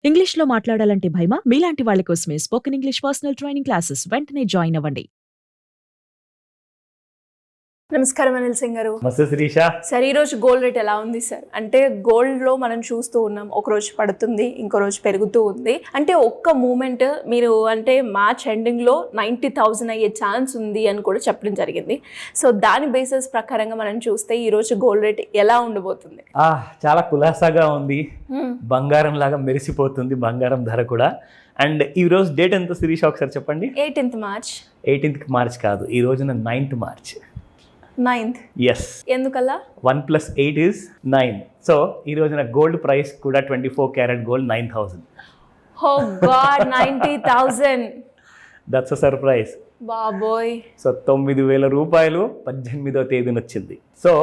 ఇంగ్లీష్‌లో మాట్లాడాలంటే భయమా? మీలాంటి వాళ్ళ కోసమే spoken English personal training classes. వెంటనే జాయిన్ అవ్వండి. నమస్కారం అనిల్ సింగ్ గారు. నమస్తే శిరీష. సార్, ఈరోజు గోల్డ్ రేట్ ఎలా ఉంది సార్? అంటే గోల్డ్లో మనం చూస్తూ ఉన్నాం, ఒక రోజు పడుతుంది, ఇంకో రోజు పెరుగుతూ ఉంది. అంటే ఒక్క మూమెంట్ మీరు అంటే మార్చ్ ఎండింగ్లో 90,000 అయ్యే ఛాన్స్ ఉంది అని కూడా చెప్పడం జరిగింది. సో దాని బేసిస్ ప్రకారంగా మనం చూస్తే ఈరోజు గోల్డ్ రేట్ ఎలా ఉండబోతుంది? చాలా కులాసాగా ఉంది, బంగారం లాగా మెరిసిపోతుంది బంగారం ధర కూడా. అండ్ ఈ రోజు డేట్ ఎంత శిరీష ఒకసారి చెప్పండి. 18th March. 18th మార్చ్ కాదు, ఈ రోజున 9th మార్చ్. 9th? ఎస్. ఎందుకల్లా? 1 + 8 is 9. సో ఈ రోజున గోల్డ్ ప్రైస్ కూడా 24 carat gold 9,000. Oh God, 90,000. That's a surprise. బాబోయ్. సో 9,000 రూపాయలు 18వ తేదీన వచ్చింది. So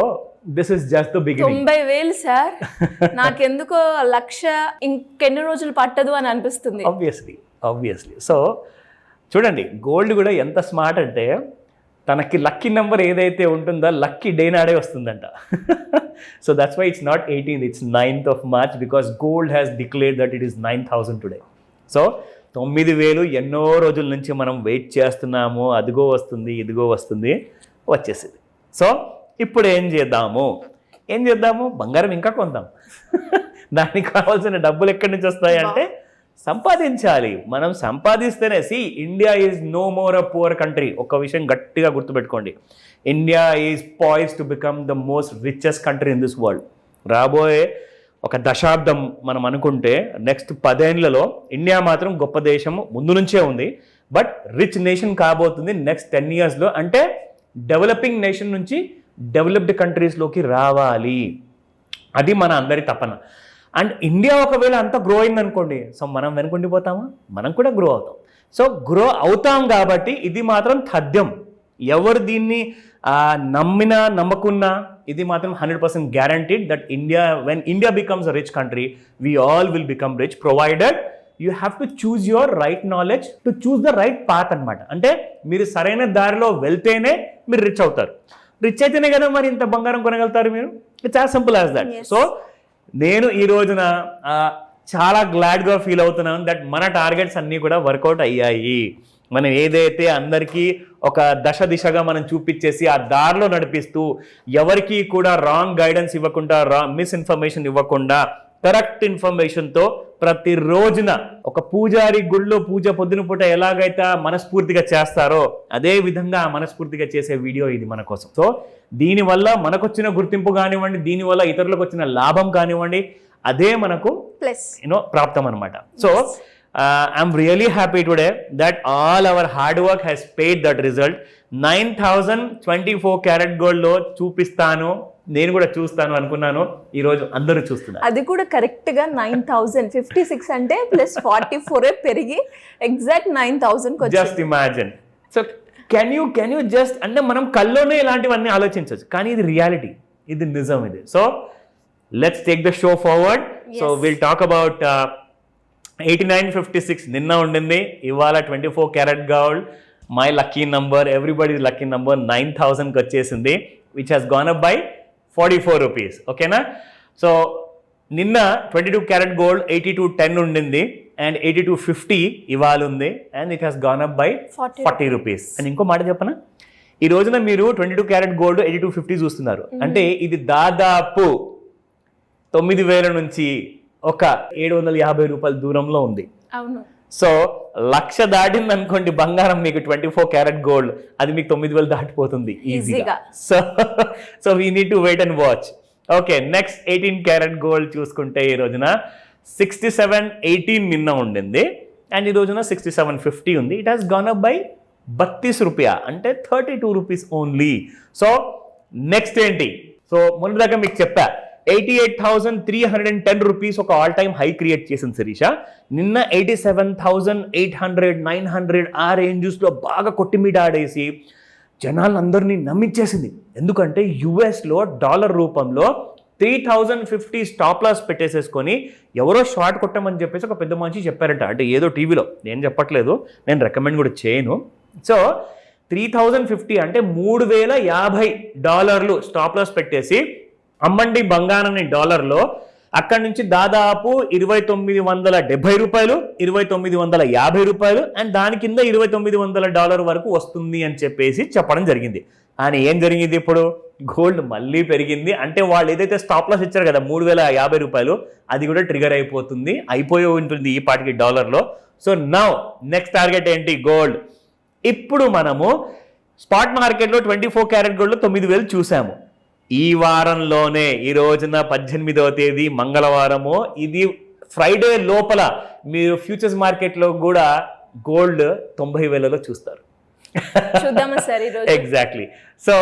this is just the beginning. 90,000 sir. నాకెందుకో 1,00,000 ఇంకెన్ని రోజులు పట్టదు అని అనిపిస్తుంది. ఆబ్వియస్లీ. సో చూడండి, గోల్డ్ కూడా ఎంత స్మార్ట్ అంటే తనకి లక్కీ నెంబర్ ఏదైతే ఉంటుందో లక్కీ డే నాడే వస్తుందంట. So that's why it's not 18th, it's 9th of March because gold has declared that it is 9,000 today. So 9,000 ఎన్నో రోజుల నుంచి మనం వెయిట్ చేస్తున్నాము, అదిగో వస్తుంది ఇదిగో వస్తుంది, వచ్చేసింది. సో ఇప్పుడు ఏం చేద్దాము, బంగారం ఇంకా కొందాం. దానికి కావాల్సిన డబ్బులు ఎక్కడి నుంచి వస్తాయంటే సంపాదించాలి. మనం సంపాదిస్తేనే. India is no more a poor country. ఒక విషయం గట్టిగా గుర్తుపెట్టుకోండి, India is poised to become the most richest country in this world. రాబోయే ఒక దశాబ్దం మనం అనుకుంటే నెక్స్ట్ 10 ఏళ్లలో ఇండియా మాత్రం గొప్ప దేశం ముందు నుంచే ఉంది, బట్ రిచ్ నేషన్ కాబోతుంది నెక్స్ట్ 10 yearsలో. అంటే డెవలపింగ్ నేషన్ నుంచి డెవలప్డ్ కంట్రీస్లోకి రావాలి, అది మన అందరి తపన. అండ్ ఇండియా ఒకవేళ అంతా గ్రో అయింది అనుకోండి, సో మనం వెనుకుండిపోతామా? మనం కూడా గ్రో అవుతాం. సో గ్రో అవుతాం కాబట్టి ఇది మాత్రం తథ్యం. ఎవరు దీన్ని నమ్మినా నమ్మకున్నా ఇది మాత్రం 100% guaranteed that when India becomes a rich country, we all will become rich, provided you have to choose your right knowledge to choose the right path అనమాట. అంటే మీరు సరైన దారిలో వెళ్తేనే మీరు రిచ్ అవుతారు. రిచ్ అయితేనే కదా మరి ఇంత బంగారం కొనగలుగుతారు మీరు. It's as simple as that. So నేను ఈ రోజున చాలా గ్లాడ్గా ఫీల్ అవుతున్నాను దట్ మన టార్గెట్స్ అన్నీ కూడా వర్కౌట్ అయ్యాయి. మనం ఏదైతే అందరికీ ఒక దిశగా మనం చూపించేసి ఆ దారిలో నడిపిస్తూ ఎవరికి కూడా రాంగ్ గైడెన్స్ ఇవ్వకుండా, మిస్ఇన్ఫర్మేషన్ ఇవ్వకుండా, కరెక్ట్ ఇన్ఫర్మేషన్తో ప్రతి రోజున ఒక పూజారి గుళ్ళో పూజ పొద్దున పూట ఎలాగైతే మనస్ఫూర్తిగా చేస్తారో అదే విధంగా మనస్ఫూర్తిగా చేసే వీడియో ఇది మన కోసం. సో దీనివల్ల మనకొచ్చిన గుర్తింపు కానివ్వండి, దీనివల్ల ఇతరులకు వచ్చిన లాభం కానివ్వండి, అదే మనకు ప్రాప్తం అనమాట. So I'm really happy today that all our hard work has paid that result. 9,000 24 carrot గోల్డ్లో చూపిస్తాను, నేను కూడా చూస్తాను అనుకున్నాను, ఈ రోజు అందరూ చూస్తున్నారు. అది కూడా కరెక్ట్ గా 9,056 అంటే ప్లస్ 44 పెరిగి exact 9,000. Just imagine. So can you just, అంటే మనం కల్లోనే ఇలాంటివన్నీ ఆలోచించవచ్చు, కానీ ఇది రియాలిటీ, ఇది నిజం ఇది. So let's take the show forward. So will talk about 8956 నిన్న ఉండింది, ఇవాళ 24 carat gold. My lucky number, everybody's lucky number 9,000కి వచ్చేసింది, which has gone up by 44 rupees. ఓకేనా? సో నిన్న 22 క్యారెట్ గోల్డ్ 8210 ఉండింది అండ్ 8250 ఇవాళ ఉంది, and it has gone up by 40 rupees. And ఇంకో మాట చెప్పనా, ఈ రోజున మీరు 22 క్యారెట్ గోల్డ్ 8250 చూస్తున్నారు అంటే ఇది దాదాపు 9,000 నుంచి ఒక 750 రూపాయల దూరంలో ఉంది. అవును. సో 1,00,000 దాటింది అనుకోండి బంగారం, మీకు 24 క్యారెట్ గోల్డ్, అది మీకు 9,000 దాటిపోతుంది ఈజీగా. So we need to wait and watch. Okay, next 18 carat gold చూసుకుంటే ఈ రోజున 6718 నిన్న ఉండింది అండ్ ఈ రోజున 6750 ఉంది. It has gone up by 32 రూపాయ, అంటే 32 రూపీస్ ఓన్లీ. సో నెక్స్ట్ ఏంటి? సో మొన్న దాకా మీకు చెప్పా 88,310 రూపీస్ ఒక ఆల్ టైమ్ హై క్రియేట్ చేసింది శిరీష. నిన్న 87,800 900 ఆ రేంజెస్లో బాగా కొట్టిమీట ఆడేసి జనాలందరినీ నమ్మించేసింది. ఎందుకంటే యుఎస్లో డాలర్ రూపంలో 3,050 స్టాప్ లాస్ పెట్టేసేసుకొని ఎవరో షార్ట్ కొట్టమని చెప్పేసి ఒక పెద్ద మనిషి చెప్పారట. అంటే ఏదో టీవీలో, నేను చెప్పట్లేదు, నేను రికమెండ్ కూడా చేయను. సో 3,050 అంటే $3,050 స్టాప్ లాస్ పెట్టేసి అమ్మండి బంగారాన్ని డాలర్లో, అక్కడ నుంచి దాదాపు 2970 రూపాయలు, 2950 రూపాయలు అండ్ దాని కింద $2,900 వరకు వస్తుంది అని చెప్పేసి చెప్పడం జరిగింది. కానీ ఏం జరిగింది, ఇప్పుడు గోల్డ్ మళ్ళీ పెరిగింది. అంటే వాళ్ళు ఏదైతే స్టాప్ లాస్ ఇచ్చారు కదా 3050 రూపాయలు, అది కూడా ట్రిగర్ అయిపోయి ఉంటుంది ఈ పాటికి డాలర్లో. సో నౌ నెక్స్ట్ టార్గెట్ ఏంటి, గోల్డ్. ఇప్పుడు మనము స్పాట్ మార్కెట్లో 24 క్యారెట్ గోల్డ్లో 9000 చూసాము. ఈ వారంలోనే ఈ రోజున 18వ తేదీ మంగళవారము, ఇది ఫ్రైడే లోపల మీరు ఫ్యూచర్స్ మార్కెట్లో కూడా గోల్డ్ 90,000లో చూస్తారు. చూద్దామా సార్ ఈరోజు? Exactly. So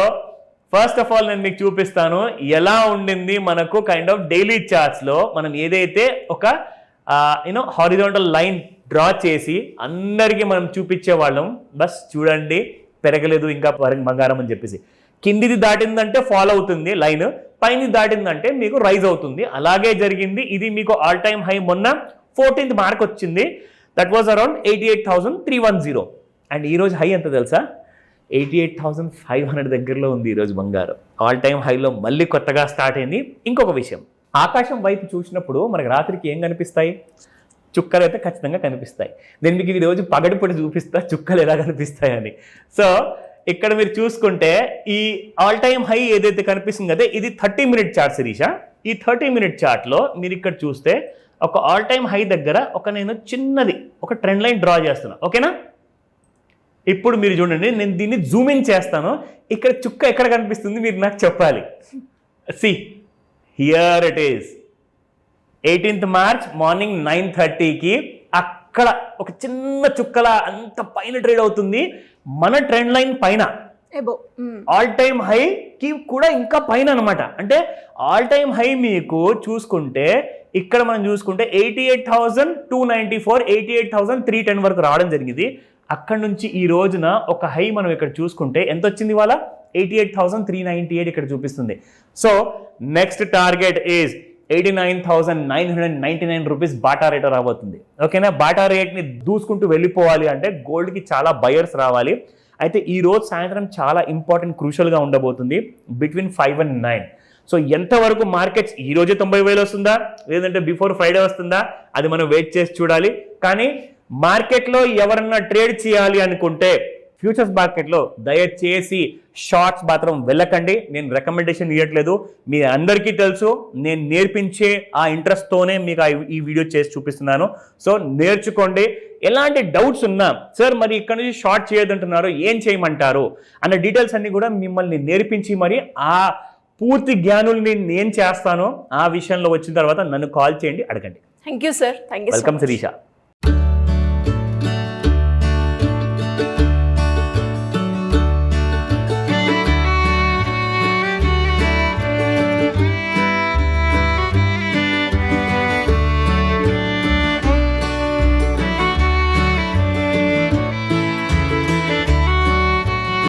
first of all నేను మీకు చూపిస్తాను ఎలా ఉండింది మనకు కైండ్ ఆఫ్ డైలీ చార్ట్స్లో. మనం ఏదైతే ఒక హారిజాంటల్ లైన్ డ్రా చేసి అందరికీ మనం చూపించే వాళ్ళం, బస్ చూడండి పెరగలేదు ఇంకా బంగారం అని చెప్పేసి. కిందిది దాటిందంటే ఫాలో అవుతుంది లైన్, పైన దాటిందంటే మీకు రైజ్ అవుతుంది. అలాగే జరిగింది. ఇది మీకు ఆల్ టైమ్ హై మొన్న 14th మార్క్ వచ్చింది. That was around 88,310. అండ్ ఈరోజు హై ఎంత తెలుసా, 88,500 దగ్గరలో ఉంది ఈరోజు బంగారం. ఆల్ టైమ్ హైలో మళ్ళీ కొత్తగా స్టార్ట్ అయింది. ఇంకొక విషయం, ఆకాశం వైపు చూసినప్పుడు మనకు రాత్రికి ఏం కనిపిస్తాయి, చుక్కలు అయితే ఖచ్చితంగా కనిపిస్తాయి. నేను మీకు ఈరోజు పగటిపూట చూపిస్తా చుక్కలు ఎలా కనిపిస్తాయని. సో ఇక్కడ మీరు చూసుకుంటే ఈ ఆల్ టైమ్ హై ఏదైతే కనిపిస్తుంది కదా, ఇది 30-minute చార్ట్ శిరీష. ఈ 30-minute చార్ట్లో మీరు ఇక్కడ చూస్తే ఒక ఆల్ టైమ్ హై దగ్గర నేను చిన్నది ఒక ట్రెండ్ లైన్ డ్రా చేస్తున్నా, ఓకేనా? ఇప్పుడు మీరు చూడండి, నేను దీన్ని జూమ్ ఇన్ చేస్తాను. ఇక్కడ చుక్క ఎక్కడ కనిపిస్తుంది మీరు నాకు చెప్పాలి. See here it is 18th March morning 9:30కి అక్కడ ఒక చిన్న చుక్కల అంత పైన ట్రేడ్ అవుతుంది. మన ట్రెండ్ లైన్ పైన ఆల్ టైమ్ హైకి కూడా ఇంకా పైన అనమాట. అంటే ఆల్ టైమ్ హై మీకు చూసుకుంటే ఇక్కడ మనం చూసుకుంటే 88,294, 88,310 వరకు రావడం జరిగింది. అక్కడ నుంచి ఈ రోజున ఒక హై మనం ఇక్కడ చూసుకుంటే ఎంత వచ్చింది ఇవాళ, 88,398 ఇక్కడ చూపిస్తుంది. So next target is 89,999 rupees Bata rate రాబోతుంది, ఓకేనా? బాటా రేట్ని దూసుకుంటూ వెళ్ళిపోవాలి అంటే గోల్డ్కి చాలా బయర్స్ రావాలి. అయితే ఈ రోజు సాయంత్రం చాలా ఇంపార్టెంట్ క్రూషియల్గా ఉండబోతుంది బిట్వీన్ 5 and 9. సో ఎంతవరకు మార్కెట్స్ ఈ రోజే 90,000 వస్తుందా లేదంటే బిఫోర్ ఫ్రైడే వస్తుందా అది మనం వెయిట్ చేసి చూడాలి. కానీ మార్కెట్లో ఎవరన్నా ట్రేడ్ చేయాలి అనుకుంటే ఫ్యూచర్స్ మార్కెట్లో దయచేసి షార్ట్స్ మాత్రం వెళ్ళకండి. నేను రికమెండేషన్ ఇవ్వట్లేదు, మీ అందరికీ తెలుసు. నేను నేర్పించే ఆ ఇంట్రెస్ట్తోనే మీకు ఈ వీడియో చేసి చూపిస్తున్నాను. సో నేర్చుకోండి. ఎలాంటి డౌట్స్ ఉన్నా, సార్ మరి ఇక్కడ నుంచి షార్ట్ చేయొద్దంటున్నారు, ఏం చేయమంటారు అన్న డీటెయిల్స్ అన్ని కూడా మిమ్మల్ని నేర్పించి మరి ఆ పూర్తి జ్ఞానుల్ని నేను చేస్తాను. ఆ విషయంలో వచ్చిన తర్వాత నన్ను కాల్ చేయండి, అడగండి. Thank you sir. Thank you. Welcome Sirisha.